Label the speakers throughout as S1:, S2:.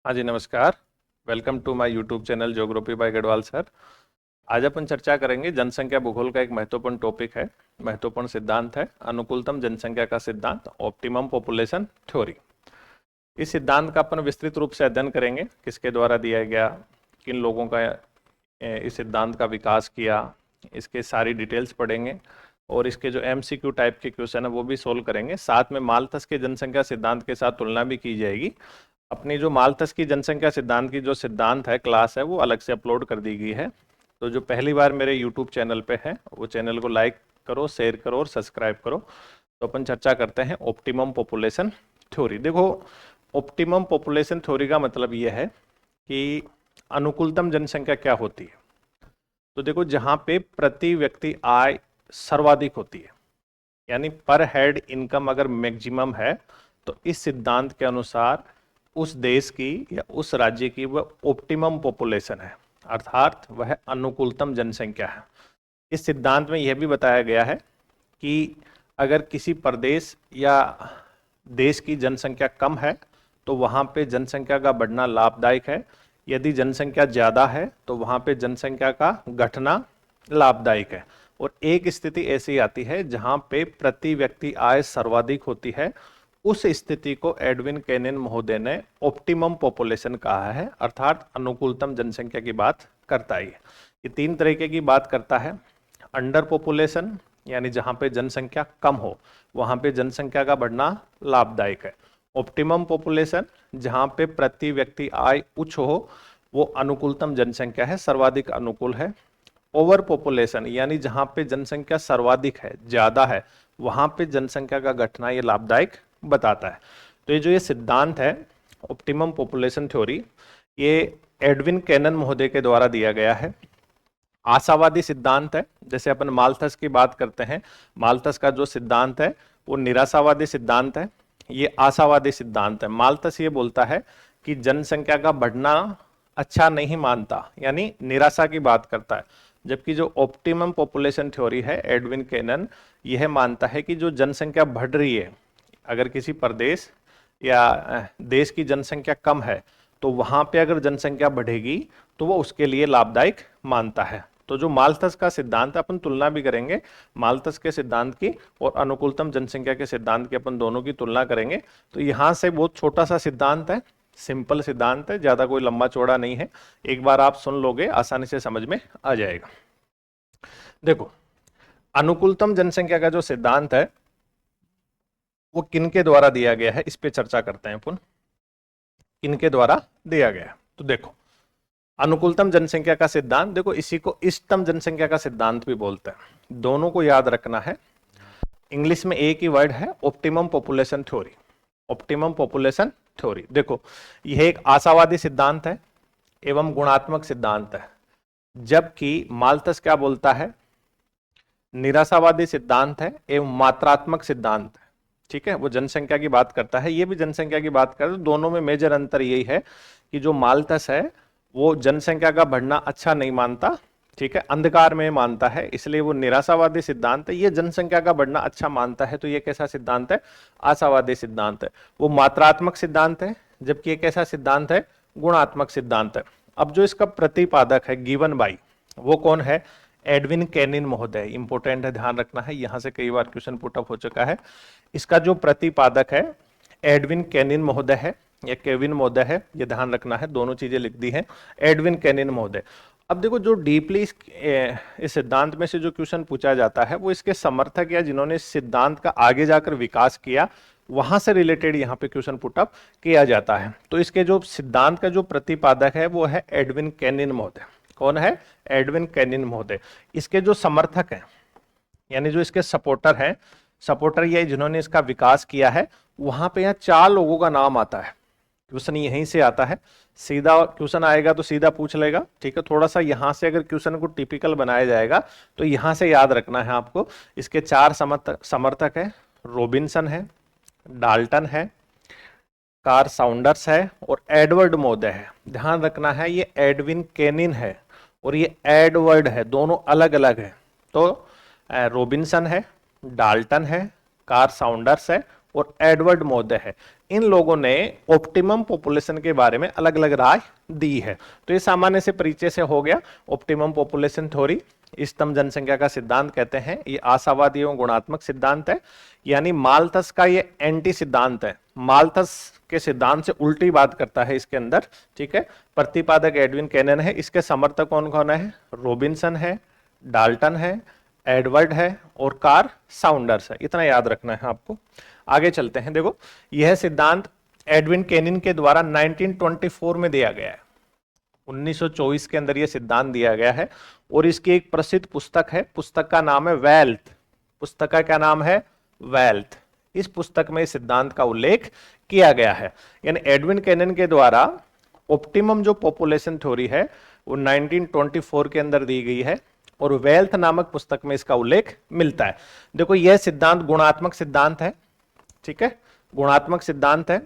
S1: हाँ जी, नमस्कार। Welcome to my YouTube channel geography by Garhwal sir. आज अपन चर्चा करेंगे जनसंख्या भूगोल का एक महत्वपूर्ण टॉपिक है, महत्वपूर्ण सिद्धांत है अनुकूलतम जनसंख्या का सिद्धांत, ऑप्टिमम पॉपुलेशन थ्योरी। इस सिद्धांत का अपन विस्तृत रूप से अध्ययन करेंगे, किसके द्वारा दिया गया, किन लोगों का इस सिद्धांत का विकास किया, इसके सारी डिटेल्स पढ़ेंगे और इसके जो एमसीक्यू टाइप के क्वेश्चन है वो भी सोल्व करेंगे। साथ में मालथस के जनसंख्या सिद्धांत के साथ तुलना भी की जाएगी। अपनी जो मालथस की जनसंख्या सिद्धांत की जो सिद्धांत है क्लास है वो अलग से अपलोड कर दी गई है। तो जो पहली बार मेरे यूट्यूब चैनल पे है वो चैनल को लाइक करो, शेयर करो और सब्सक्राइब करो। तो अपन चर्चा करते हैं ऑप्टिमम पॉपुलेशन थ्योरी। देखो, ऑप्टिमम पॉपुलेशन थ्योरी का मतलब यह है कि अनुकूलतम जनसंख्या क्या होती है। तो देखो, जहां पे प्रति व्यक्ति आय सर्वाधिक होती है, यानी पर हेड इनकम अगर मैक्सिमम है, तो इस सिद्धांत के अनुसार उस देश की या उस राज्य की वह ऑप्टिमम पॉपुलेशन है, अर्थात वह अनुकूलतम जनसंख्या है। इस सिद्धांत में यह भी बताया गया है कि अगर किसी प्रदेश या देश की जनसंख्या कम है तो वहाँ पे जनसंख्या का बढ़ना लाभदायक है, यदि जनसंख्या ज़्यादा है तो वहाँ पे जनसंख्या का घटना लाभदायक है। और एक स्थिति ऐसी आती है जहाँ पे प्रति व्यक्ति आय सर्वाधिक होती है, उस स्थिति को एडविन केनिन महोदय ने ऑप्टिमम पॉपुलेशन कहा है, अर्थात अनुकूलतम जनसंख्या की बात करता है। ये तीन तरीके की बात करता है। अंडर पॉपुलेशन, यानी जहां पे जनसंख्या कम हो वहां पे जनसंख्या का बढ़ना लाभदायक है। ऑप्टिमम पॉपुलेशन, जहां पे प्रति व्यक्ति आय उच्च हो, वो अनुकूलतम जनसंख्या है, सर्वाधिक अनुकूल है। ओवर पॉपुलेशन, यानी जहां पे जनसंख्या सर्वाधिक है, ज्यादा है, वहां पे जनसंख्या का घटना ये लाभदायक बताता है। तो ये जो ये सिद्धांत है ऑप्टिमम पॉपुलेशन थ्योरी, ये एडविन केनन महोदय के द्वारा दिया गया है। आशावादी सिद्धांत है। जैसे अपन मालथस की बात करते हैं, मालथस का जो सिद्धांत है वो निराशावादी सिद्धांत है, ये आशावादी सिद्धांत है। मालथस ये बोलता है कि जनसंख्या का बढ़ना अच्छा नहीं मानता, यानी निराशा की बात करता है। जबकि जो ऑप्टिमम पॉपुलेशन थ्योरी है एडविन केनन, यह मानता है कि जो जनसंख्या बढ़ रही है, अगर किसी प्रदेश या देश की जनसंख्या कम है तो वहां पे अगर जनसंख्या बढ़ेगी तो वो उसके लिए लाभदायक मानता है। तो जो मालथस का सिद्धांत, अपन तुलना भी करेंगे मालथस के सिद्धांत की और अनुकूलतम जनसंख्या के सिद्धांत की, अपन दोनों की तुलना करेंगे। तो यहां से बहुत छोटा सा सिद्धांत है, सिंपल सिद्धांत है, ज्यादा कोई लंबा चौड़ा नहीं है। एक बार आप सुन लोगे आसानी से समझ में आ जाएगा। देखो, अनुकूलतम जनसंख्या का जो सिद्धांत है वो किनके द्वारा दिया गया है, इस पे चर्चा करते हैं अपन, किनके द्वारा दिया गया है। तो देखो, अनुकूलतम जनसंख्या का सिद्धांत, देखो इसी को इष्टतम जनसंख्या का सिद्धांत भी बोलते हैं, दोनों को याद रखना है। इंग्लिश में एक ही वर्ड है, optimum population theory, optimum population theory. देखो, यह एक आशावादी सिद्धांत है एवं गुणात्मक सिद्धांत है, जबकि मालथस क्या बोलता है, निराशावादी सिद्धांत है एवं मात्रात्मक सिद्धांत है। ठीक है, वो जनसंख्या की बात करता है, ये भी जनसंख्या की बात करता है। दोनों में मेजर अंतर यही है कि जो मालथस है वो जनसंख्या का बढ़ना अच्छा नहीं मानता, ठीक है, अंधकार में मानता है, इसलिए वो निराशावादी सिद्धांत है। ये जनसंख्या का बढ़ना अच्छा मानता है, तो ये कैसा सिद्धांत है, आशावादी सिद्धांत है। वो मात्रात्मक सिद्धांत है, जबकि ये कैसा सिद्धांत है, गुणात्मक सिद्धांत है। अब जो इसका प्रतिपादक है गिवन बाई, वो कौन है, एडविन केनिन महोदय। इंपोर्टेंट है, ध्यान रखना है, यहां से कई बार क्वेश्चन पुटअप हो चुका है। इसका जो प्रतिपादक है एडविन केनिन महोदय है या केविन महोदय है, ये ध्यान रखना है, दोनों चीजें लिख दी हैं, एडविन केनिन महोदय। अब देखो, जो डीपली इस सिद्धांत में से जो क्वेश्चन पूछा जाता है वो इसके समर्थक या जिन्होंने इस सिद्धांत का आगे जाकर विकास किया वहां से रिलेटेड यहाँ पे क्वेश्चन पुटअप किया जाता है। तो इसके जो सिद्धांत का जो प्रतिपादक है वो है एडविन केनिन महोदय। कौन है, एडविन केनिन महोदय। इसके जो समर्थक हैं, यानी जो इसके सपोर्टर हैं, सपोर्टर ये जिन्होंने इसका विकास किया है, वहां पे यहाँ 4 लोगों का नाम आता है। क्वेश्चन यहीं से आता है, सीधा क्वेश्चन आएगा तो सीधा पूछ लेगा, ठीक है। थोड़ा सा यहां से अगर क्वेश्चन को टिपिकल बनाया जाएगा तो यहां से याद रखना है आपको। इसके 4 समर्थक है, रॉबिन्सन है, डाल्टन है, कार्ल साउंडर्स है और एडवर्ड महोदय है। ध्यान रखना है, ये एडविन केनिन है और ये एडवर्ड है, दोनों अलग अलग है। तो रॉबिन्सन है, डाल्टन है, कार्ल साउंडर्स है और एडवर्ड मोदे है। इन लोगों ने ऑप्टिमम पॉपुलेशन के बारे में अलग अलग राय दी है। तो ये सामान्य से परिचय से हो गया। ऑप्टिमम पॉपुलेशन थ्योरी, इष्टतम जनसंख्या का सिद्धांत कहते हैं। ये आशावादी एवं गुणात्मक सिद्धांत है, यानी माल्थस का ये एंटी सिद्धांत है। माल्थस के सिद्धांत से उल्टी बात करता है इसके अंदर, ठीक है। प्रतिपादक एडविन केनन है। इसके समर्थक कौन कौन है? रॉबिन्सन है, डाल्टन है, एडवर्ड है और कार्ल साउंडर्स है। इतना याद रखना है आपको। आगे चलते हैं। देखो, यह सिद्धांत एडविन केनिन के द्वारा 1924 में दिया गया है। 1924 के अंदर यह सिद्धांत दिया गया है और इसकी एक प्रसिद्ध पुस्तक है। पुस्तक का नाम है वेल्थ। पुस्तक का क्या नाम है? वेल्थ। इस पुस्तक में इस सिद्धांत का उल्लेख किया गया है। यानी एडविन केनिन के द्वारा ऑप्टिमम जो पॉपुलेशन थ्योरी है वो 1924 के अंदर दी गई है और वेल्थ नामक पुस्तक में इसका उल्लेख मिलता है। देखो, यह सिद्धांत गुणात्मक सिद्धांत है, ठीक है, गुणात्मक सिद्धांत है।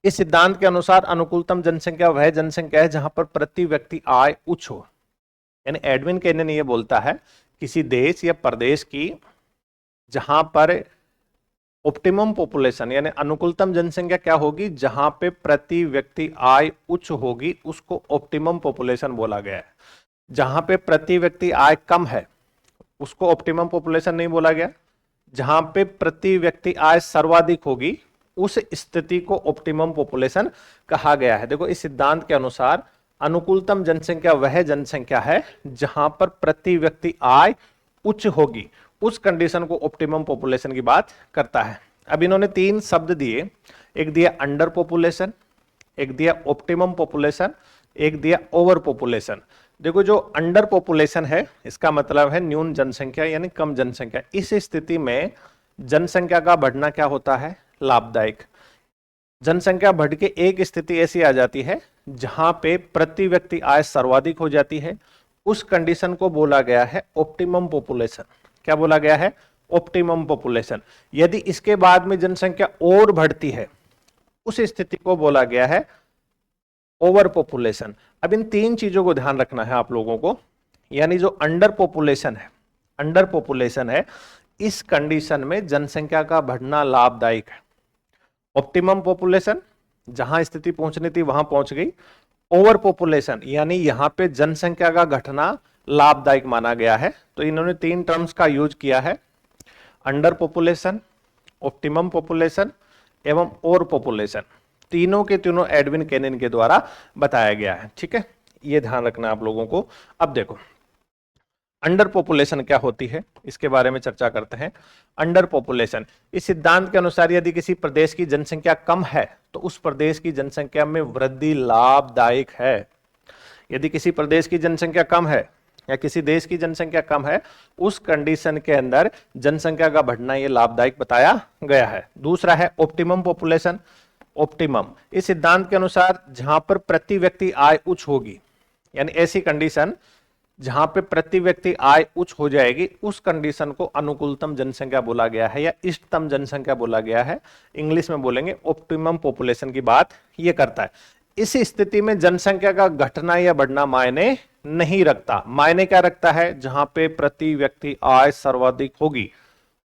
S1: इस सिद्धांत के अनुसार अनुकूलतम जनसंख्या वह जनसंख्या है जहां पर प्रति व्यक्ति आय उच्च हो। यानी एडविन केनिन ये बोलता है किसी देश या प्रदेश की जहां पर ऑप्टिमम पॉपुलेशन यानी अनुकूलतम जनसंख्या क्या होगी? जहां पे प्रति व्यक्ति आय उच्च होगी उसको ऑप्टिमम पॉपुलेशन बोला गया है। जहां पे प्रति व्यक्ति आय कम है उसको ऑप्टिमम पॉपुलेशन नहीं बोला गया। जहां पे प्रति व्यक्ति आय सर्वाधिक होगी उस स्थिति को ऑप्टिमम पॉपुलेशन कहा गया है। देखो, इस सिद्धांत के अनुसार अनुकूलतम जनसंख्या वह जनसंख्या है जहां पर प्रति व्यक्ति आय उच्च होगी, उस कंडीशन को ऑप्टिमम पॉपुलेशन की बात करता है। अब इन्होंने तीन शब्द दिए, एक दिया अंडर पॉपुलेशन, एक दिया ऑप्टिमम पॉपुलेशन, एक दिया ओवर पॉपुलेशन। देखो, जो अंडर पॉपुलेशन है इसका मतलब है न्यून जनसंख्या यानी कम जनसंख्या। इस स्थिति में जनसंख्या का बढ़ना क्या होता है? लाभदायक। जनसंख्या बढ़ के एक स्थिति ऐसी आ जाती है जहां पे प्रति व्यक्ति आय सर्वाधिक हो जाती है, उस कंडीशन को बोला गया है ऑप्टिमम पॉपुलेशन। क्या बोला गया है? Optimum population. यदि इसके बाद में जनसंख्या और बढ़ती है उस स्थिति को बोला गया है ओवर पॉपुलेशन। अब इन तीन चीजों को ध्यान रखना है आप लोगों को। यानी जो अंडर पॉपुलेशन है, अंडर पॉपुलेशन है, इस कंडीशन में जनसंख्या का बढ़ना लाभदायक है। ऑप्टिमम पॉपुलेशन, जहां स्थिति पहुंचनी थी वहां पहुंच गई। ओवर पॉपुलेशन यानी यहां पे जनसंख्या का घटना लाभदायक माना गया है। तो इन्होंने तीन टर्म्स का यूज किया है, अंडर पॉपुलेशन, ऑप्टिमम पॉपुलेशन एवं ओवर पॉपुलेशन। तीनों के तीनों एडविन केनिन के द्वारा बताया गया है, ठीक है। ये ध्यान रखना आप लोगों को। अब देखो, अंडर पॉपुलेशन क्या होती है इसके बारे में चर्चा करते हैं। अंडर पॉपुलेशन, इस सिद्धांत के अनुसार यदि किसी प्रदेश की जनसंख्या कम है तो उस प्रदेश की जनसंख्या में वृद्धि लाभदायक है। यदि किसी प्रदेश की जनसंख्या कम है या किसी देश की जनसंख्या कम है, उस कंडीशन के अंदर जनसंख्या का बढ़ना यह लाभदायक बताया गया है। दूसरा है ऑप्टिमम पॉपुलेशन। ऑप्टिमम, इस सिद्धांत के अनुसार जहां पर प्रति व्यक्ति आय उच्च होगी, यानी ऐसी कंडीशन जहां पे प्रति व्यक्ति आय उच्च हो जाएगी, उस कंडीशन को अनुकूलतम जनसंख्या बोला गया है या इष्टतम जनसंख्या बोला गया है। इंग्लिश में बोलेंगे ऑप्टिमम पॉपुलेशन की बात ये करता है। इस स्थिति में जनसंख्या का घटना या बढ़ना मायने नहीं रखता। मायने क्या रखता है? जहां पे प्रति व्यक्ति आय सर्वाधिक होगी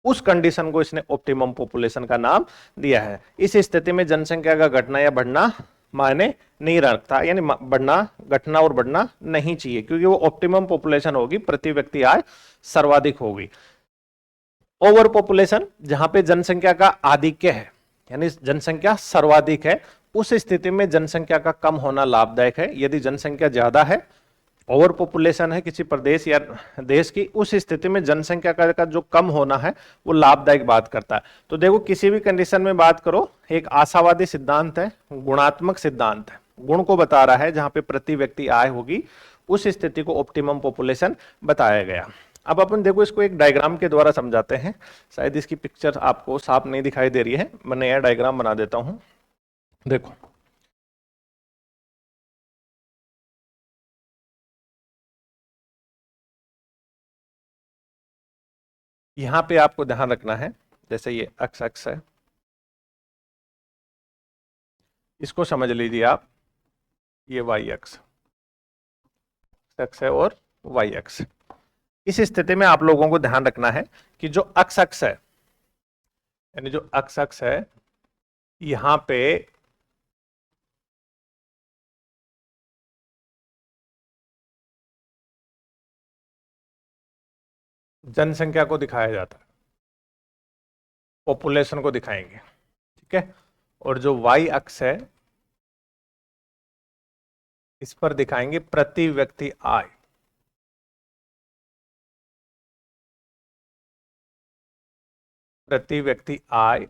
S1: उस कंडीशन को इसने ऑप्टिमम पॉपुलेशन का नाम दिया है। इस स्थिति में जनसंख्या का घटना या बढ़ना मायने नहीं रखता, यानी बढ़ना, घटना और बढ़ना नहीं चाहिए, क्योंकि वो ऑप्टिमम पॉपुलेशन होगी, प्रति व्यक्ति आय सर्वाधिक होगी। ओवर पॉपुलेशन, जहां पे जनसंख्या का आधिक्य है यानी जनसंख्या सर्वाधिक है, उस स्थिति में जनसंख्या का कम होना लाभदायक है। यदि जनसंख्या ज्यादा है, ओवर पॉपुलेशन है किसी प्रदेश या देश की, उस स्थिति में जनसंख्या का जो कम होना है वो लाभदायक बात करता है। तो देखो, किसी भी कंडीशन में बात करो, एक आशावादी सिद्धांत है, गुणात्मक सिद्धांत है, गुण को बता रहा है, जहां पे प्रति व्यक्ति आय होगी उस स्थिति को ऑप्टिमम पॉपुलेशन बताया गया। अब अपन देखो, इसको एक डायग्राम के द्वारा समझाते हैं। शायद इसकी पिक्चर आपको साफ नहीं दिखाई दे रही है, मैं नया डायग्राम बना देता हूं। देखो, यहां पे आपको ध्यान रखना है, जैसे ये अक्ष अक्ष है, इसको समझ लीजिए आप, ये वाई अक्ष है और वाई अक्ष। इस स्थिति में आप लोगों को ध्यान रखना है कि जो अक्ष अक्ष है, यानी जो अक्ष अक्ष है यहां पे जनसंख्या को दिखाया जाता है, पॉपुलेशन को दिखाएंगे, ठीक है। और जो वाई अक्ष है इस पर दिखाएंगे प्रति व्यक्ति आय। प्रति व्यक्ति आय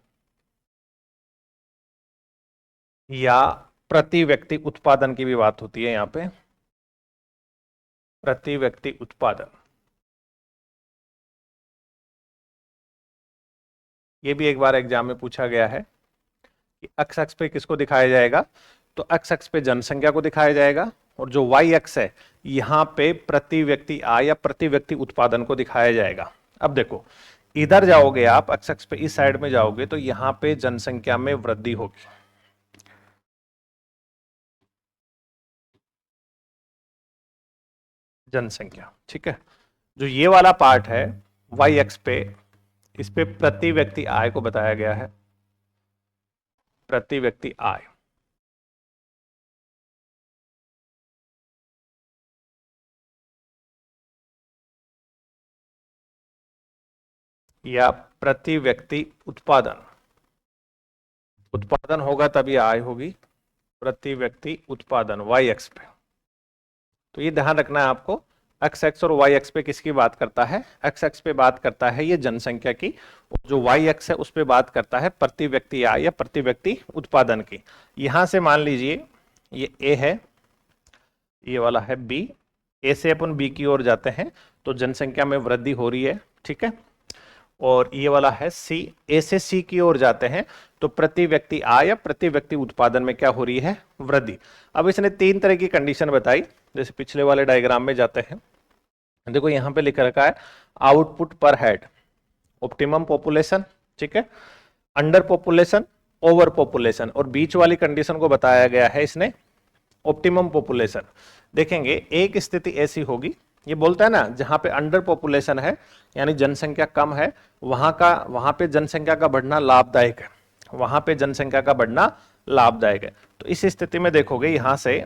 S1: या प्रति व्यक्ति उत्पादन की भी बात होती है यहां पे, प्रति व्यक्ति उत्पादन। ये भी एक बार एग्जाम में पूछा गया है कि एक्स अक्ष पे किसको दिखाया जाएगा, तो एक्स अक्ष पे जनसंख्या को दिखाया जाएगा और जो वाई अक्ष है यहां पे प्रति व्यक्ति आय या प्रति व्यक्ति उत्पादन को दिखाया जाएगा। अब देखो इधर जाओगे आप एक्स अक्ष पे, इस साइड में जाओगे तो यहां पे जनसंख्या में वृद्धि होगी, जनसंख्या, ठीक है। जो ये वाला पार्ट है वाई एक्स पे, इस पे प्रति व्यक्ति आय को बताया गया है, प्रति व्यक्ति आय। या प्रति व्यक्ति उत्पादन, उत्पादन होगा तभी आय होगी, प्रति व्यक्ति उत्पादन वाई एक्स पे। तो ये ध्यान रखना है आपको, एक्स एक्स और वाई एक्स पे किसकी बात करता है, एक्स एक्स पे बात करता है ये जनसंख्या की, और जो वाई एक्स है उस पे बात करता है प्रति व्यक्ति आय या प्रति व्यक्ति उत्पादन की। यहां से मान लीजिए ये ए है, ये वाला है बी, ए से अपन बी की ओर जाते हैं तो जनसंख्या में वृद्धि हो रही है, ठीक है। और ये वाला है सी, ए से सी की ओर जाते हैं तो प्रति व्यक्ति आय या प्रति व्यक्ति उत्पादन में क्या हो रही है, वृद्धि। अब इसने तीन तरह की कंडीशन बताई, जैसे पिछले वाले डायग्राम में जाते हैं, देखो यहां पे लिख रखा है आउटपुट पर हेड, ऑप्टिमम पॉपुलेशन, ठीक है, अंडर पॉपुलेशन, ओवर पॉपुलेशन, और बीच वाली कंडीशन को बताया गया है इसने ऑप्टिमम पॉपुलेशन। देखेंगे एक स्थिति ऐसी होगी, ये बोलता है ना जहां पे अंडर पॉपुलेशन है यानी जनसंख्या कम है, वहां पे जनसंख्या का बढ़ना लाभदायक है, वहां पे जनसंख्या का बढ़ना लाभदायक है। तो इस स्थिति में देखोगे यहां से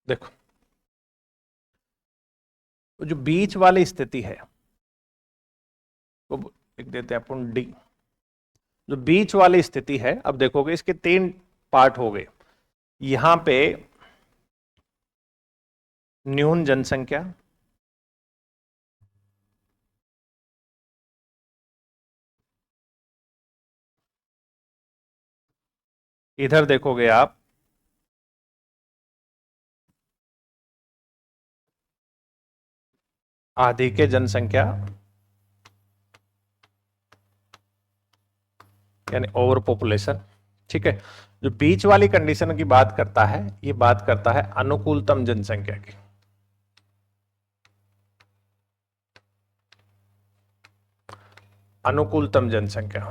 S1: देखो तो जो बीच वाली स्थिति है वो लिख देते हैं अपन डी, जो बीच वाली स्थिति है, अब देखोगे इसके तीन पार्ट हो गए, यहां पे न्यून जनसंख्या, इधर देखोगे आप आधी के जनसंख्या यानी ओवर पॉपुलेशन, ठीक है। जो बीच वाली कंडीशन की बात करता है ये बात करता है अनुकूलतम जनसंख्या की, अनुकूलतम जनसंख्या।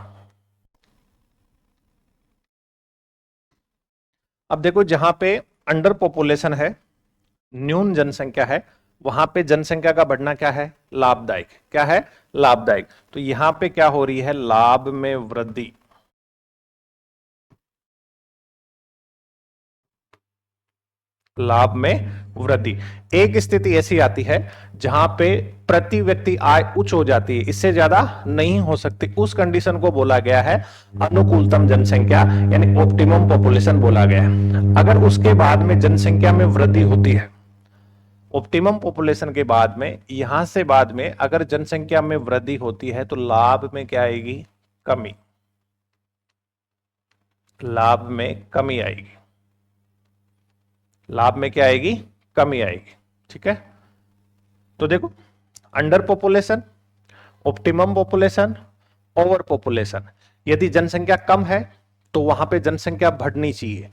S1: अब देखो जहां पे अंडर पॉपुलेशन है, न्यून जनसंख्या है, वहां पे जनसंख्या का बढ़ना क्या है, लाभदायक, क्या है, लाभदायक। तो यहां पे क्या हो रही है, लाभ में वृद्धि, लाभ में वृद्धि। एक स्थिति ऐसी आती है जहां पे प्रति व्यक्ति आय उच्च हो जाती है, इससे ज्यादा नहीं हो सकती, उस कंडीशन को बोला गया है अनुकूलतम जनसंख्या यानी ऑप्टिमम पॉपुलेशन बोला गया है। अगर उसके बाद में जनसंख्या में वृद्धि होती है, ऑप्टिमम पॉपुलेशन के बाद में, यहां से बाद में अगर जनसंख्या में वृद्धि होती है तो लाभ में क्या आएगी, कमी, लाभ में कमी आएगी, लाभ में क्या आएगी, कमी आएगी, ठीक है। तो देखो under population, optimum population, over population, यदि जनसंख्या कम है तो वहां पे जनसंख्या बढ़नी चाहिए।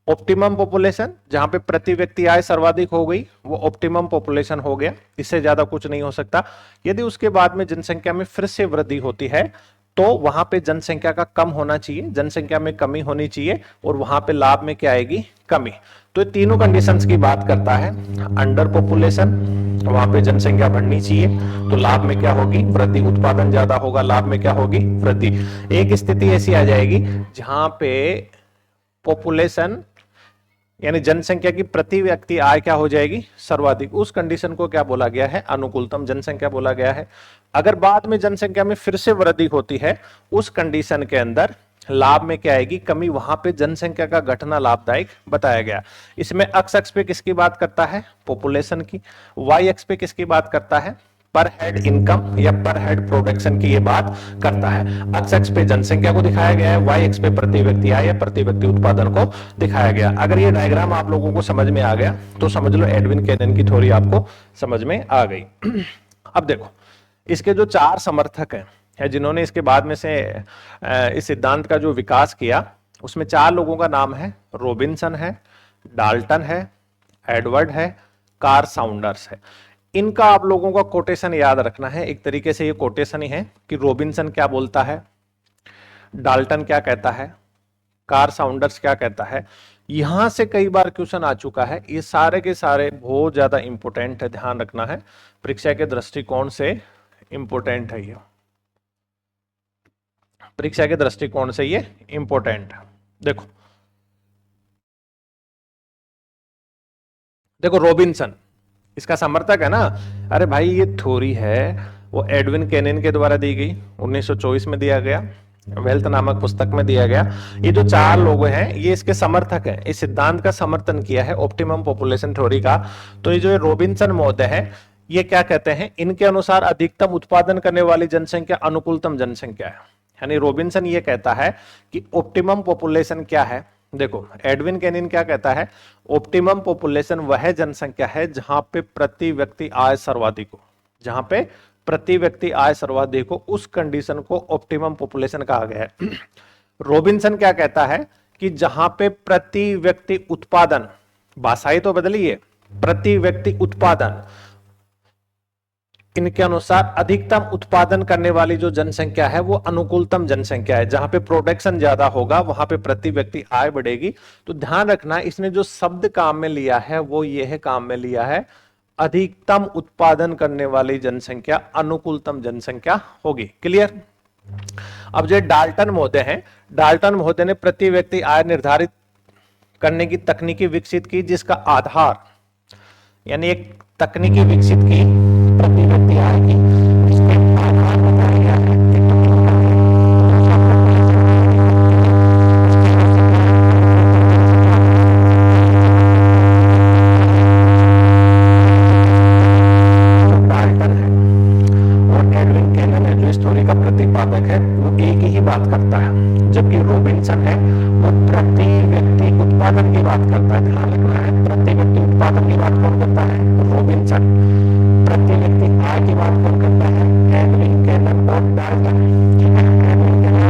S1: ऑप्टिमम पॉपुलेशन जहां पे प्रति व्यक्ति आय सर्वाधिक हो गई वो ऑप्टिमम पॉपुलेशन हो गया, इससे ज्यादा कुछ नहीं हो सकता। यदि उसके बाद में जनसंख्या में फिर से वृद्धि होती है तो वहां पे जनसंख्या का कम होना चाहिए, जनसंख्या में कमी होनी चाहिए, और वहां पे लाभ में क्या आएगी, कमी। तो ये तीनों कंडीशंस की बात करता है। अंडर पॉपुलेशन, वहां पे जनसंख्या बढ़नी चाहिए, तो लाभ में क्या होगी, वृद्धि। उत्पादन ज्यादा होगा, लाभ में क्या होगी, वृद्धि। एक स्थिति ऐसी आ जाएगी जहां पे पॉपुलेशन यानी जनसंख्या की प्रति व्यक्ति आय क्या हो जाएगी, सर्वाधिक। उस कंडीशन को क्या बोला गया है, अनुकूलतम जनसंख्या बोला गया है। अगर बाद में जनसंख्या में फिर से वृद्धि होती है, उस कंडीशन के अंदर लाभ में क्या आएगी, कमी। वहां पे जनसंख्या का घटना लाभदायक बताया गया। इसमें एक्स अक्ष पे किसकी बात करता है, पॉपुलेशन की। वाई अक्ष पे किसकी बात करता है, पर हेड इनकम या पर हेड प्रोडक्शन की ये बात करता है। एक्स अक्ष पे जनसंख्या को दिखाया गया है, वाई अक्ष पे प्रति व्यक्ति आय या प्रति व्यक्ति उत्पादन को दिखाया गया। अगर ये डायग्राम आप लोगों को समझ में आ गया तो समझ लो एडविन केनन की थ्योरी आपको समझ में आ गई। अब देखो, इसके जो चार समर्थक हैं जिन्होंने इसके बाद में से इस सिद्धांत का जो विकास किया, उसमें चार लोगों का नाम है। रॉबिन्सन है, डाल्टन है, एडवर्ड है, कार्ल साउंडर्स है। इनका आप लोगों का कोटेशन याद रखना है। एक तरीके से ये कोटेशन ही है कि रॉबिन्सन क्या बोलता है, डाल्टन क्या कहता है, कार्ल साउंडर्स क्या कहता है। यहां से कई बार क्वेश्चन आ चुका है। ये सारे के सारे बहुत ज्यादा इंपोर्टेंट है, ध्यान रखना है, परीक्षा के दृष्टिकोण से इंपोर्टेंट है। ये परीक्षा के दृष्टिकोण से ये इंपोर्टेंट है। देखो देखो, रॉबिन्सन इसका समर्थक है ना। अरे भाई, ये थ्योरी है वो एडविन केनिन के द्वारा दी गई, 1924 में दिया गया, वेल्थ नामक पुस्तक में दिया गया। ये जो चार लोग हैं ये इसके समर्थक हैं, इस सिद्धांत का समर्थन किया है, ऑप्टिमम पॉपुलेशन थ्योरी का। तो ये जो रॉबिन्सन महोदय है, ये क्या कहते हैं, इनके अनुसार अधिकतम उत्पादन करने वाली जनसंख्या अनुकूलतम जनसंख्या है। यानी रॉबिन्सन ये कहता है कि ऑप्टिमम पॉपुलेशन क्या है। देखो, एडविन केनिन क्या कहता है, ऑप्टिमम पॉपुलेशन वह जनसंख्या है जहां पे प्रति व्यक्ति आय सर्वाधिक हो। जहां पे प्रति व्यक्ति आय सर्वाधिक हो, उस कंडीशन को ऑप्टिमम पॉपुलेशन कहा गया है। रॉबिन्सन क्या कहता है कि जहां पे प्रति व्यक्ति उत्पादन, भाषाई तो बदलिए, प्रति व्यक्ति उत्पादन, इनके अनुसार अधिकतम उत्पादन करने वाली जो जनसंख्या है वो अनुकूलतम जनसंख्या है। जहां पे प्रोडक्शन ज्यादा होगा वहां पे प्रति व्यक्ति आय बढ़ेगी। तो ध्यान रखना, इसने जो शब्द काम में लिया है वो ये है, काम में लिया है अधिकतम उत्पादन करने वाली जनसंख्या अनुकूलतम जनसंख्या होगी। क्लियर। अब जो डाल्टन महोदय हैं, डाल्टन महोदय ने प्रति व्यक्ति आय निर्धारित करने की तकनीकी विकसित की, जिसका आधार यानी एक तकनीकी विकसित की प्रति व्यक्ति आय की, इसके आधार बताया गया है। डाल्टन है और एडविन केनन है जो इस थ्योरी का प्रतिपादक है, वो एक ही बात करता है, जबकि रॉबिन्सन है वो प्रति व्यक्ति उत्पादन की बात करता है। ध्यान रखना है, प्रति व्यक्ति उत्पादन की बात कौन करता है, रॉबिन्सन। प्रति व्यक्ति आय की बात कौन करता है, एडविन केनन और डाल्टन। ठीक है, एडविन केनन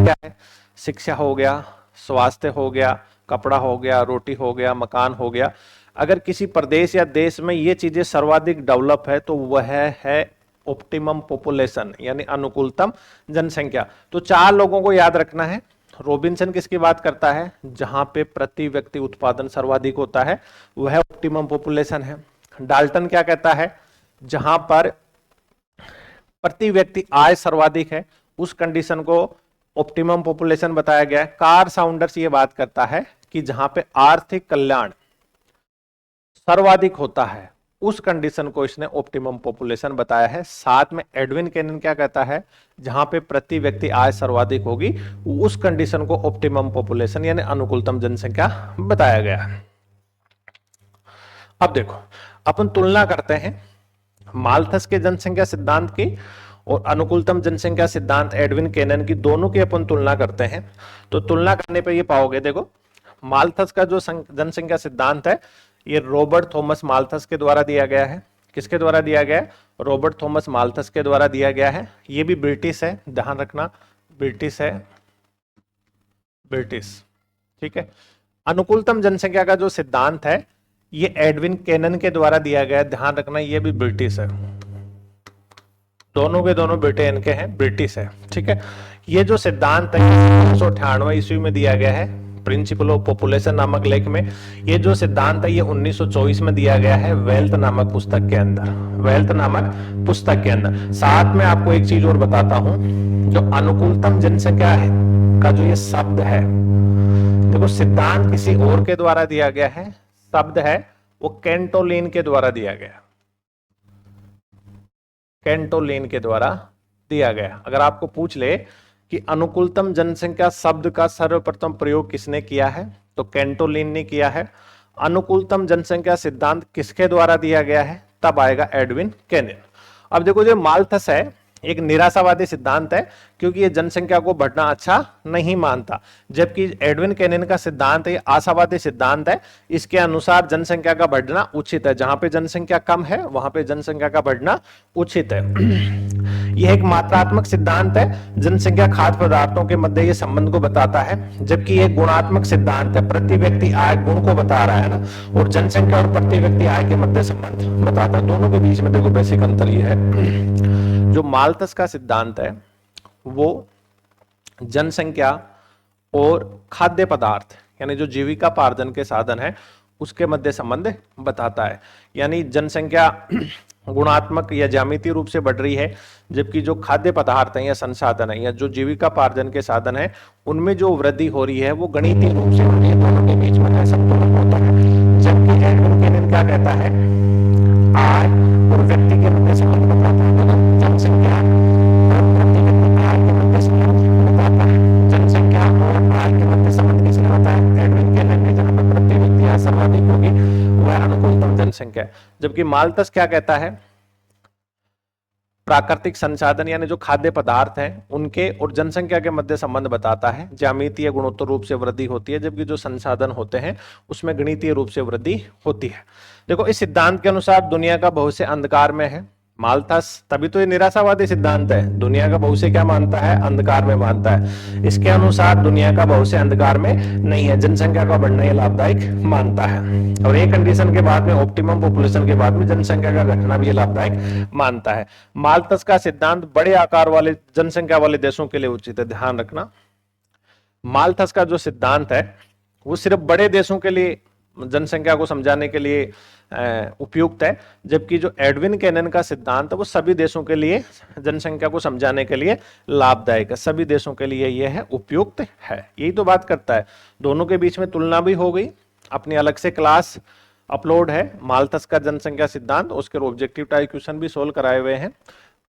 S1: क्या है, शिक्षा हो गया, स्वास्थ्य हो गया, कपड़ा हो गया, रोटी हो गया, मकान हो गया। अगर किसी प्रदेश या देश में ये चीजें सर्वाधिक डेवलप है तो वह है ऑप्टिमम पॉपुलेशन यानी अनुकूलतम जनसंख्या। तो चार लोगों को याद रखना है। रॉबिन्सन किसकी बात करता है, जहां पे प्रति व्यक्ति उत्पादन सर्वाधिक होता है वह ऑप्टिमम पॉपुलेशन है। डाल्टन क्या कहता है, जहां पर प्रति व्यक्ति आय सर्वाधिक है उस कंडीशन को ऑप्टिमम पॉपुलेशन बताया गया है। कार्ल साउंडर्स ये बात करता है कि जहां पे आर्थिक कल्याण सर्वाधिक होता है उस कंडीशन को इसने ऑप्टिमम पॉपुलेशन बताया है। साथ में एडविन केनिन क्या कहता है, जहां पे प्रति व्यक्ति आय सर्वाधिक होगी उस कंडीशन को ऑप्टिमम पॉपुलेशन यानी अनुकूलतम जनसंख्या बताया गया है। अब देखो, अपन तुलना करते हैं माल्थस के जनसंख्या सिद्धांत की और अनुकूलतम जनसंख्या सिद्धांत एडविन केनन की, दोनों की अपन तुलना करते हैं। तो तुलना करने पे ये पाओगे, देखो माल्थस का जो जनसंख्या सिद्धांत है ये रॉबर्ट थॉमस माल्थस के द्वारा दिया गया है। किसके द्वारा दिया गया है, रॉबर्ट थॉमस माल्थस के द्वारा दिया गया है। ये भी ब्रिटिश है, ध्यान रखना ब्रिटिश है। ब्रिटिश। ठीक है, अनुकूलतम जनसंख्या का जो सिद्धांत है ये एडविन केनन के द्वारा दिया गया, ध्यान रखना ये भी ब्रिटिश है, दोनों के दोनों ब्रिटेन के हैं, ब्रिटिश है। ठीक है, ये जो सिद्धांत है 1998 ईस्वी में दिया गया है प्रिंसिपल ऑफ पॉपुलेशन नामक लेख में। ये जो सिद्धांत है ये 1924 में दिया गया है वेल्थ नामक पुस्तक के अंदर, वेल्थ नामक पुस्तक के अंदर। साथ में आपको एक चीज और बताता हूं, जो अनुकूलतम जनसंख्या है का जो ये शब्द है, देखो सिद्धांत किसी और के द्वारा दिया गया है, शब्द है वो कैंटोलिन के द्वारा दिया गया, कैंटोलिन के द्वारा दिया गया। अगर आपको पूछ ले कि अनुकूलतम जनसंख्या शब्द का सर्वप्रथम प्रयोग किसने किया है, तो कैंटोलिन ने किया है। अनुकूलतम जनसंख्या सिद्धांत किसके द्वारा दिया गया है, तब आएगा एडविन केनिन। अब देखो जो माल्थस है एक निराशावादी सिद्धांत है, क्योंकि ये जनसंख्या को बढ़ना अच्छा नहीं मानता, जबकि एडविन केनिन का सिद्धांत है आशावादी सिद्धांत है। इसके अनुसार जनसंख्या का बढ़ना उचित है, जहां पे जनसंख्या कम है वहां पे जनसंख्या का बढ़ना उचित है। यह एक मात्रात्मक सिद्धांत है, जनसंख्या खाद्य पदार्थों के मध्य ये संबंध को बताता है, जबकि यह गुणात्मक सिद्धांत है, प्रति व्यक्ति आय गुण को बता रहा है ना, और जनसंख्या और प्रति व्यक्ति आय के मध्य संबंध बताता है। दोनों के बीच में देखो बेसिक अंतर ये है, जो माल्थस का सिद्धांत है वो जनसंख्या और खाद्य पदार्थ यानी जो जीविका पार्जन के साधन है उसके मध्य संबंध बताता है, यानी जनसंख्या गुणात्मक या ज्यामितीय रूप से बढ़ रही है, जबकि जो खाद्य पदार्थ है या संसाधन है या जो जीविका पार्जन के साधन है उनमें जो वृद्धि हो रही है वो गणितीय रूप से हो रही है, दोनों के बीच में संतुलन होता है। जबकि एडविन केनिन क्या कहता है, आय और व्यक्ति के मध्य संबंध बताता है, जनसंख्या और प्रति व्यक्ति आय के मध्य संबंध बताता है। जनसंख्या और आय के मध्य संबंध किसने बताया, एडविन केनिन ने, जहां पर प्रति व्यक्ति आय सर्वाधिक होगी वह अनुकूलतम जनसंख्या है। जबकि माल्थस क्या कहता है, प्राकृतिक संसाधन यानी जो खाद्य पदार्थ हैं उनके और जनसंख्या के मध्य संबंध बताता है, ज्यामितीय गुणोत्तर रूप से वृद्धि होती है, जबकि जो संसाधन होते हैं उसमें गणितीय रूप से वृद्धि होती है। देखो इस सिद्धांत के अनुसार दुनिया का भविष्य अंधकार में है। माल्थस, तभी तो ये निराशावादी सिद्धांत है, दुनिया का भविष्य क्या मानता है, अंधकार में मानता है। इसके अनुसार दुनिया का भविष्य अंधकार में नहीं है, जनसंख्या का बढ़ना ये लाभदायक मानता है, और एक कंडीशन के बाद में ऑप्टिमम पॉपुलेशन के बाद में जनसंख्या का घटना भी लाभदायक मानता है। माल्थस का सिद्धांत बड़े आकार वाले जनसंख्या वाले देशों के लिए उचित है, ध्यान रखना। माल्थस का जो सिद्धांत है वो सिर्फ बड़े देशों के लिए जनसंख्या को समझाने के लिए उपयुक्त है, जबकि जो एडविन केनिन का सिद्धांत है वो सभी देशों के लिए जनसंख्या को समझाने के लिए लाभदायक है, सभी देशों के लिए यह है उपयुक्त है। यही तो बात करता है, दोनों के बीच में तुलना भी हो गई, अपनी अलग से क्लास अपलोड है माल्थस का जनसंख्या सिद्धांत, उसके ऑब्जेक्टिव टाइप क्वेश्चन भी सोल्व कराए हुए हैं।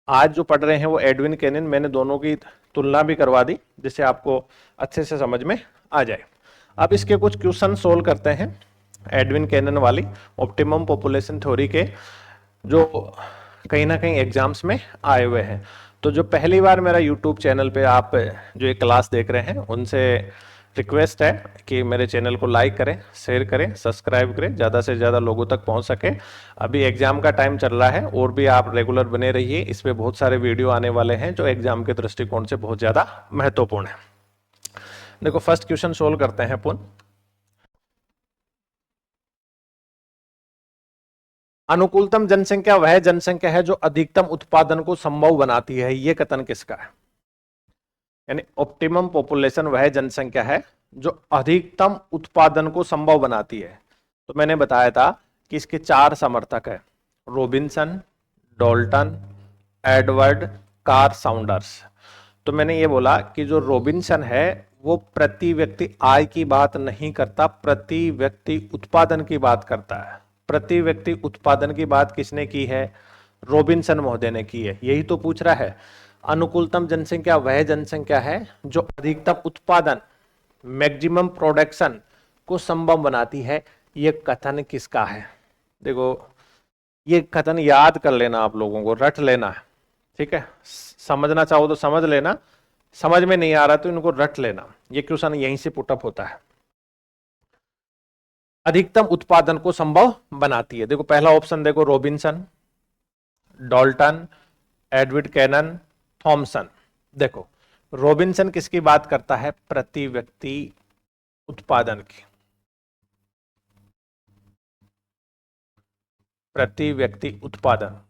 S1: आज जो पढ़ रहे हैं वो एडविन केनिन, मैंने दोनों की तुलना भी करवा दी जिससे आपको अच्छे से समझ में आ जाए। अब इसके कुछ क्वेश्चन सोल्व करते हैं एडविन केनिन वाली ऑप्टिमम पॉपुलेशन थ्योरी के, जो कहीं ना कहीं एग्जाम्स में आए हुए हैं। तो जो पहली बार मेरा यूट्यूब चैनल पे आप जो ये क्लास देख रहे हैं उनसे रिक्वेस्ट है कि मेरे चैनल को लाइक करें, शेयर करें, सब्सक्राइब करें, ज़्यादा से ज़्यादा लोगों तक पहुंच सके। अभी एग्जाम का टाइम चल रहा है और भी आप रेगुलर बने रहिए, इस पे बहुत सारे वीडियो आने वाले हैं जो एग्जाम के दृष्टिकोण से बहुत ज़्यादा महत्वपूर्ण है। देखो फर्स्ट क्वेश्चन सोल्व करते हैं अपन। अनुकूलतम जनसंख्या वह जनसंख्या है जो अधिकतम उत्पादन को संभव बनाती है, ये कथन किसका है? यानी ऑप्टिमम पॉपुलेशन वह जनसंख्या है जो अधिकतम उत्पादन को संभव बनाती है। तो मैंने बताया था कि इसके 4 समर्थक है, Robinson, Dalton, Edward, Carl Saunders. तो मैंने ये बोला कि जो रॉबिन्सन है वो प्रति व्यक्ति आय की बात नहीं करता, प्रति व्यक्ति उत्पादन की बात करता है। प्रति व्यक्ति उत्पादन की बात किसने की है? रॉबिन्सन महोदय ने की है। यही तो पूछ रहा है, अनुकूलतम जनसंख्या वह जनसंख्या है जो अधिकतम उत्पादन, मैक्सिमम प्रोडक्शन को संभव बनाती है। ये कथन किसका है? देखो ये कथन याद कर लेना, आप लोगों को रट लेना है, ठीक है? समझना चाहो तो समझ लेना, समझ में नहीं आ रहा तो इनको रट लेना। ये क्वेश्चन यहीं से पुटअप होता है। अधिकतम उत्पादन को संभव बनाती है। देखो पहला ऑप्शन देखो, Robinson, Dalton, Edwin Cannan, Thomson. देखो रॉबिन्सन किसकी बात करता है? प्रति व्यक्ति उत्पादन की, प्रति व्यक्ति उत्पादन।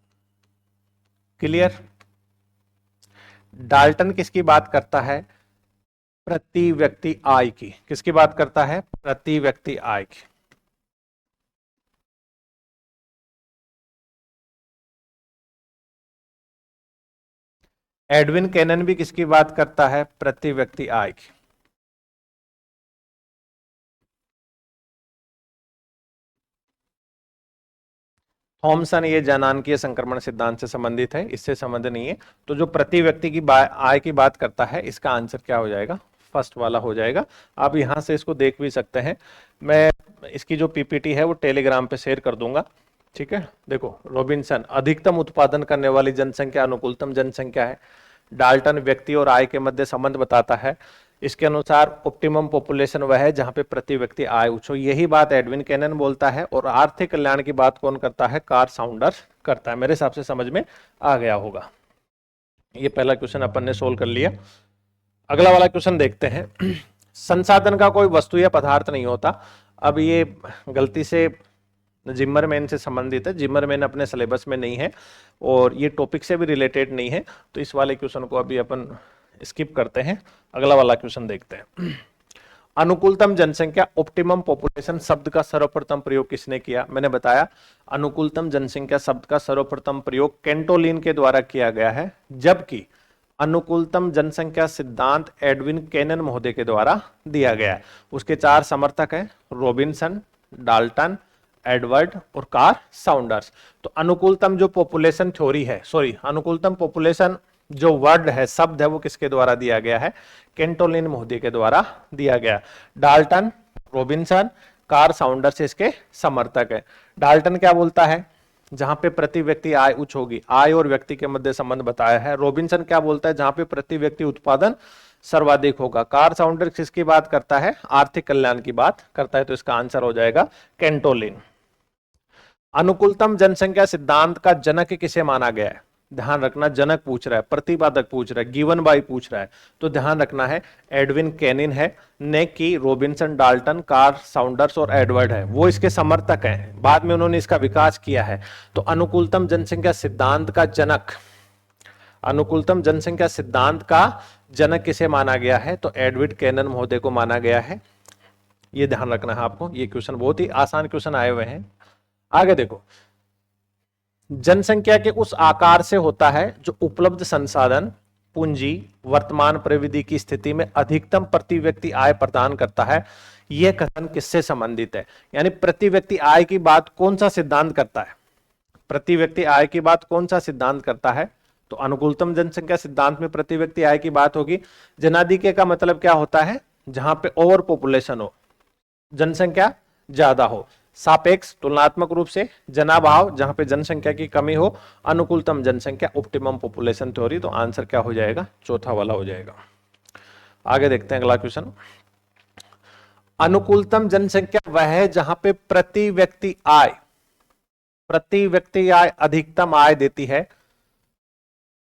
S1: क्लियर? डाल्टन किसकी बात करता है? प्रति व्यक्ति आय की। किसकी बात करता है? प्रति व्यक्ति आय की। एडविन कैनन भी किसकी बात करता है? प्रति व्यक्ति आय की। थॉमसन ये जनांकीय संक्रमण सिद्धांत से संबंधित है, इससे संबंध नहीं है। तो जो प्रति व्यक्ति की आय की बात करता है, इसका आंसर क्या हो जाएगा? फर्स्ट वाला हो जाएगा। आप यहां से इसको देख भी सकते हैं, मैं इसकी जो पीपीटी है वो टेलीग्राम पे शेयर कर दूंगा। ठीक है, देखो रॉबिन्सन अधिकतम उत्पादन करने वाली जनसंख्या अनुकूलतम जनसंख्या है। डाल्टन व्यक्ति और आय के मध्य संबंध बताता है। इसके अनुसार ऑप्टिमम पॉपुलेशन वह है जहां पे प्रति व्यक्ति आय उच्च हो। यही बात एडविन कैनन बोलता है। और आर्थिक कल्याण की बात कौन करता है? कार्ल साउंडर्स करता है। मेरे हिसाब से समझ में आ गया होगा। ये पहला क्वेश्चन अपन ने सोल्व कर लिया। अगला वाला क्वेश्चन देखते हैं। संसाधन का कोई वस्तु या पदार्थ नहीं होता। अब ये गलती से जिमरमैन से संबंधित है, जिमरमैन अपने सिलेबस में नहीं है और ये टॉपिक से भी रिलेटेड नहीं है, तो इस वाले क्वेश्चन को अभी अपन स्किप करते हैं। अगला वाला क्वेश्चन देखते हैं। अनुकूलतम जनसंख्या, ऑप्टिमम पॉपुलेशन शब्द का सर्वप्रथम प्रयोग किसने किया? मैंने बताया अनुकूलतम जनसंख्या शब्द का सर्वप्रथम प्रयोग कैंटोलिन के द्वारा किया गया है, जबकि अनुकूलतम जनसंख्या सिद्धांत एडविन कैनन महोदय के द्वारा दिया गया है। उसके 4 समर्थक हैं, रॉबिन्सन, डाल्टन, एडवर्ड और कार्ल साउंडर्स। तो अनुकूलतम जो पॉपुलेशन थ्योरी है, अनुकूलतम पॉपुलेशन जो वर्ड है, शब्द है, वो किसके द्वारा दिया गया है? कैंटोलिन महोदय के द्वारा दिया गया। डाल्टन, रॉबिन्सन, कार्ल साउंडर्स इसके समर्थक है। डाल्टन क्या बोलता है? जहां पे प्रति व्यक्ति आय उच्च होगी, आय और व्यक्ति के मध्य संबंध बताया है। रॉबिन्सन क्या बोलता है? जहां पे प्रति व्यक्ति उत्पादन सर्वाधिक होगा। कार्ल साउंडर्स किसकी बात करता है? आर्थिक कल्याण की बात करता है। तो इसका आंसर हो जाएगा कैंटोलिन। अनुकूलतम जनसंख्या सिद्धांत का जनक किसे माना गया है? ध्यान रखना, जनक पूछ रहा है, प्रतिपादक पूछ रहा है, गिवन बाय पूछ रहा है, तो ध्यान रखना है एडविन कैनिन है, ने की रॉबिन्सन, डाल्टन, कार्ल साउंडर्स और एडवर्ड है, वो इसके समर्थक हैं। बाद में उन्होंने इसका विकास किया है। तो अनुकूलतम जनसंख्या सिद्धांत का जनक, अनुकूलतम जनसंख्या सिद्धांत का जनक किसे माना गया है? तो एडविन कैनन महोदय को माना गया है। ये ध्यान रखना है आपको। ये क्वेश्चन बहुत ही आसान क्वेश्चन आए हुए हैं। आगे देखो, जनसंख्या के उस आकार से होता है जो उपलब्ध संसाधन, पूंजी, वर्तमान प्रविधि की स्थिति में अधिकतम प्रति व्यक्ति आय प्रदान करता है। यह कथन किससे संबंधित है? यानी प्रति व्यक्ति आय की बात कौन सा सिद्धांत करता है? प्रति व्यक्ति आय की बात कौन सा सिद्धांत करता है? तो अनुकूलतम जनसंख्या सिद्धांत में प्रति व्यक्ति आय की बात होगी। जनाधिक्य का मतलब क्या होता है? जहां पे ओवर पॉपुलेशन हो, जनसंख्या ज्यादा हो। सापेक्ष तुलनात्मक रूप से, जनाभाव जहां पे जनसंख्या की कमी हो। अनुकूलतम जनसंख्या, ऑप्टिमम पॉपुलेशन थ्योरी। तो आंसर क्या हो जाएगा? चौथा वाला हो जाएगा। आगे देखते हैं अगला क्वेश्चन। अनुकूलतम जनसंख्या वह है जहां पे प्रति व्यक्ति आय अधिकतम आय देती है।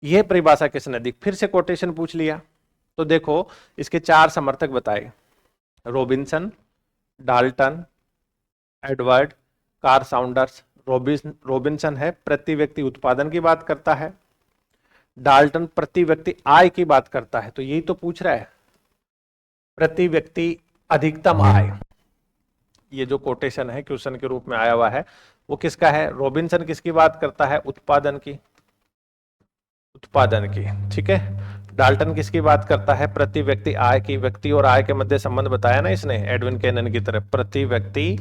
S1: यह परिभाषा किसने दी? फिर से कोटेशन पूछ लिया। तो देखो, इसके 4 समर्थक बताए, Robinson, Dalton, Edward, Carl Saunders. Robinson है प्रति व्यक्ति उत्पादन की बात करता है, डाल्टन प्रति व्यक्ति आय की बात करता है। तो यही तो पूछ रहा है, प्रति व्यक्ति अधिकतम आय। ये जो कोटेशन है क्वेश्चन के रूप में आया हुआ है, वो किसका है? रॉबिन्सन किसकी बात करता है? उत्पादन की, ठीक है। डाल्टन किसकी बात करता है? प्रति व्यक्ति आय की। व्यक्ति और आय के मध्य संबंध बताया ना इसने एडविन कैनन की तरफ, प्रति व्यक्ति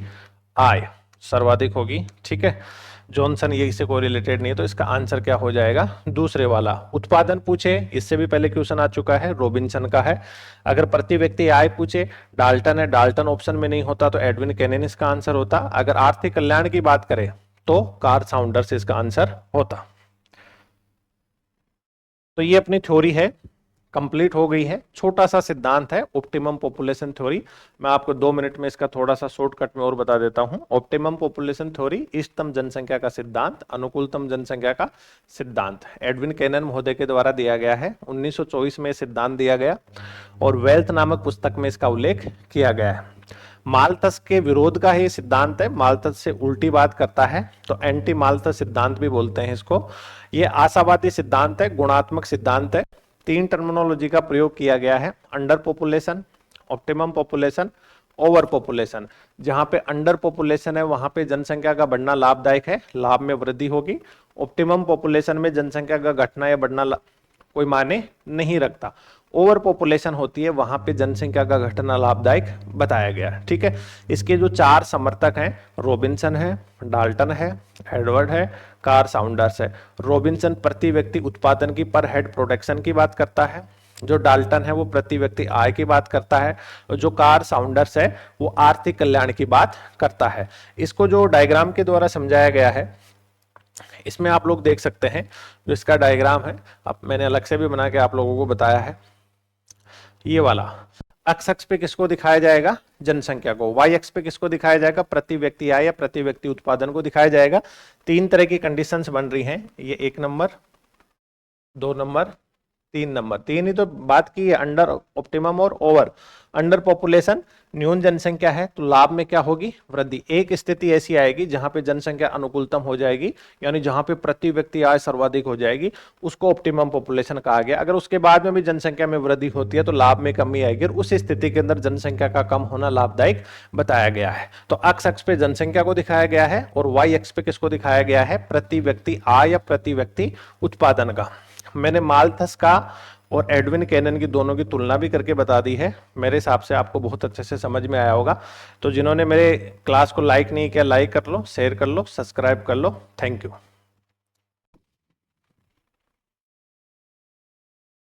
S1: आय सर्वाधिक होगी, ठीक है। जॉनसन ये इससे कोई रिलेटेड नहीं है, तो इसका आंसर क्या हो जाएगा? दूसरे वाला। उत्पादन पूछे, इससे भी पहले क्वेश्चन आ चुका है, रॉबिन्सन का है। अगर प्रति व्यक्ति आय पूछे, डाल्टन है, डाल्टन ऑप्शन में नहीं होता तो एडविन कैनन इसका आंसर होता। अगर आर्थिक कल्याण की बात करें तो कार्ल साउंडर्स इसका आंसर होता। तो ये अपनी थ्योरी है, कंप्लीट हो गई है। छोटा सा सिद्धांत है ऑप्टिमम पॉपुलेशन थ्योरी। मैं आपको 2 मिनट में इसका थोड़ा सा शॉर्टकट में और बता देता हूं। ऑप्टिमम पॉपुलेशन थ्योरी इष्टतम जनसंख्या का सिद्धांत, अनुकूलतम जनसंख्या का सिद्धांत, एडविन केनन महोदय के द्वारा दिया गया है। 1924 में सिद्धांत दिया गया और वेल्थ नामक पुस्तक में इसका उल्लेख किया गया है। मालथस के विरोध का ही सिद्धांत है, मालथस से उल्टी बात करता है, तो एंटी मालथस सिद्धांत भी बोलते हैं इसको। ये आशावादी सिद्धांत है, गुणात्मक सिद्धांत है। 3 टर्मिनोलॉजी का प्रयोग किया गया है, under population, optimum population, over population. जहां पे अंडर पॉपुलेशन है वहां पे जनसंख्या का बढ़ना लाभदायक है, लाभ में वृद्धि होगी। ऑप्टिमम पॉपुलेशन में जनसंख्या का घटना या बढ़ना कोई मायने नहीं रखता। ओवर पॉपुलेशन होती है वहां पे जनसंख्या का घटना लाभदायक बताया गया है। ठीक है, इसके जो 4 समर्थक हैं, रॉबिन्सन है, डाल्टन है, एडवर्ड है, कार्ल साउंडर्स है। रॉबिन्सन प्रति व्यक्ति उत्पादन की, पर हेड प्रोडक्शन की बात करता है। जो डाल्टन है वो प्रति व्यक्ति आय की बात करता है। जो कार्ल साउंडर्स है वो आर्थिक कल्याण की बात करता है। इसको जो डायग्राम के द्वारा समझाया गया है, इसमें आप लोग देख सकते हैं जो इसका डायग्राम है, अब मैंने अलग से भी बना के आप लोगों को बताया है। ये वाला एक्स अक्ष पे किसको दिखाया जाएगा? जनसंख्या को। वाई अक्ष पे किसको दिखाया जाएगा? प्रति व्यक्ति आय या प्रति व्यक्ति उत्पादन को दिखाया जाएगा। 3 तरह की कंडीशंस बन रही हैं, ये 1 नंबर, 2 नंबर, 3 नंबर। 3 ही तो बात की है, अंडर, ऑप्टिमम और ओवर। अंडर पॉपुलेशन, न्यून जनसंख्या है तो लाभ में क्या होगी? वृद्धि। एक स्थिति ऐसी आएगी जहां पे जनसंख्या अनुकूलतम हो जाएगी, यानी जहां पे प्रति व्यक्ति आय सर्वाधिक हो जाएगी, उसको ऑप्टिमम पॉपुलेशन कहा गया। अगर उसके बाद में भी जनसंख्या में वृद्धि होती है तो लाभ में कमी आएगी, और उस स्थिति के अंदर जनसंख्या का कम होना लाभदायक बताया गया है। तो एक्स अक्ष पे जनसंख्या को दिखाया गया है और वाई अक्ष पे किसको दिखाया गया है? प्रति व्यक्ति आय या प्रति व्यक्ति उत्पादन का। मैंने मालथस का और एडविन केनन की दोनों की तुलना भी करके बता दी है। मेरे हिसाब से आपको बहुत अच्छे से समझ में आया होगा। तो जिन्होंने मेरे क्लास को लाइक नहीं किया, लाइक कर लो, शेयर कर लो, सब्सक्राइब कर लो। Thank you.